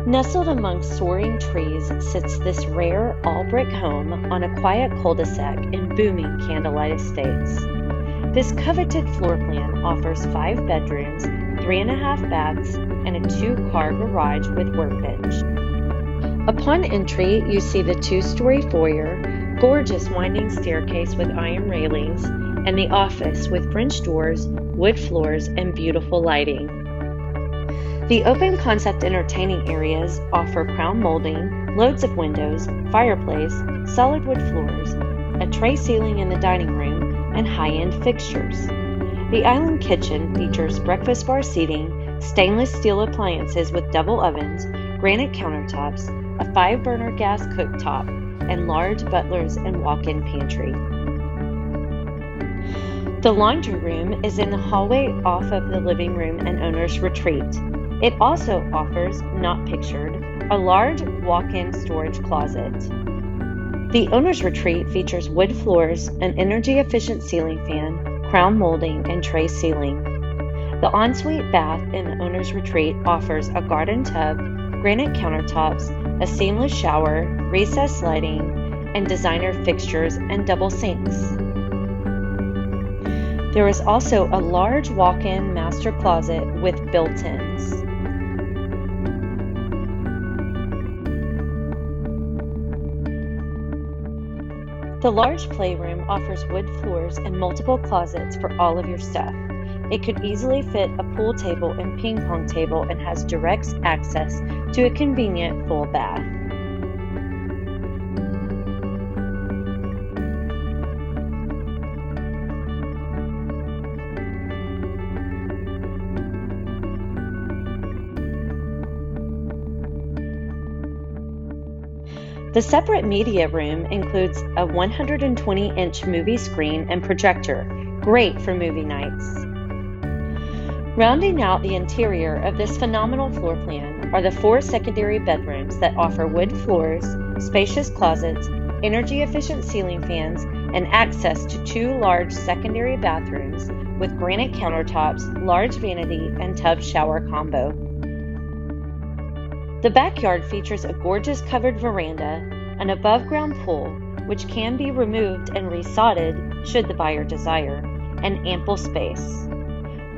Nestled among soaring trees sits this rare all-brick home on a quiet cul-de-sac in booming Candlelight Estates. This coveted floor plan offers 5 bedrooms, 3.5 baths, and a 2-car garage with workbench. Upon entry, you see the 2-story foyer, gorgeous winding staircase with iron railings, and the office with French doors, wood floors, and beautiful lighting. The open concept entertaining areas offer crown molding, loads of windows, fireplace, solid wood floors, a tray ceiling in the dining room, and high-end fixtures. The island kitchen features breakfast bar seating, stainless steel appliances with double ovens, granite countertops, a 5-burner gas cooktop, and large butlers and walk-in pantry. The laundry room is in the hallway off of the living room and owner's retreat. It also offers, not pictured, a large walk-in storage closet. The owner's retreat features wood floors, an energy-efficient ceiling fan, crown molding, and tray ceiling. The ensuite bath in the owner's retreat offers a garden tub, granite countertops, a seamless shower, recessed lighting, and designer fixtures and double sinks. There is also a large walk-in master closet with built-ins. The large playroom offers wood floors and multiple closets for all of your stuff. It could easily fit a pool table and ping pong table and has direct access to a convenient full bath. The separate media room includes a 120-inch movie screen and projector, great for movie nights. Rounding out the interior of this phenomenal floor plan are the 4 secondary bedrooms that offer wood floors, spacious closets, energy-efficient ceiling fans, and access to 2 large secondary bathrooms with granite countertops, large vanity, and tub shower combo. The backyard features a gorgeous covered veranda, an above-ground pool, which can be removed and resodded should the buyer desire, and ample space.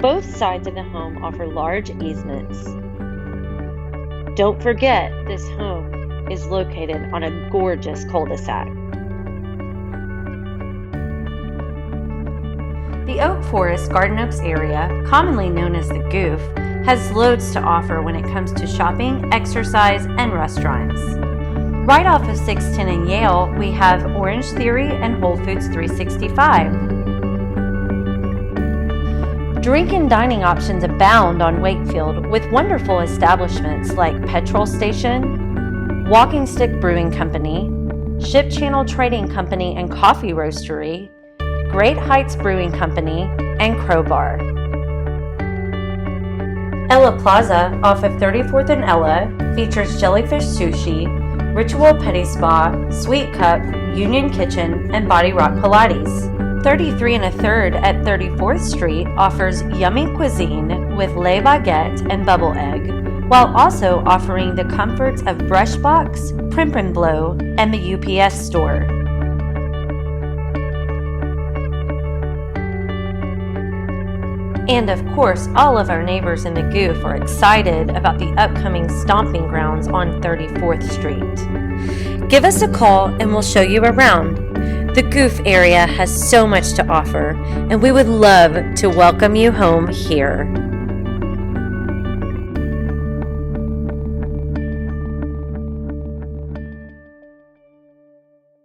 Both sides of the home offer large easements. Don't forget, this home is located on a gorgeous cul-de-sac. The Oak Forest Garden Oaks area, commonly known as the Goof, has loads to offer when it comes to shopping, exercise, and restaurants. Right off of 610 and Yale, we have Orange Theory and Whole Foods 365. Drink and dining options abound on Wakefield with wonderful establishments like Petrol Station, Walking Stick Brewing Company, Ship Channel Trading Company and Coffee Roastery, Great Heights Brewing Company, and Crowbar. Ella Plaza off of 34th and Ella features Jellyfish Sushi, Ritual Petty Spa, Sweet Cup, Union Kitchen, and Body Rock Pilates. 33 1/3 at 34th Street offers yummy cuisine with lait baguette and bubble egg, while also offering the comforts of Brushbox, Primp and Blow, and the UPS store. And of course, all of our neighbors in the Goof are excited about the upcoming stomping grounds on 34th Street. Give us a call and we'll show you around. The Goof area has so much to offer, and we would love to welcome you home here.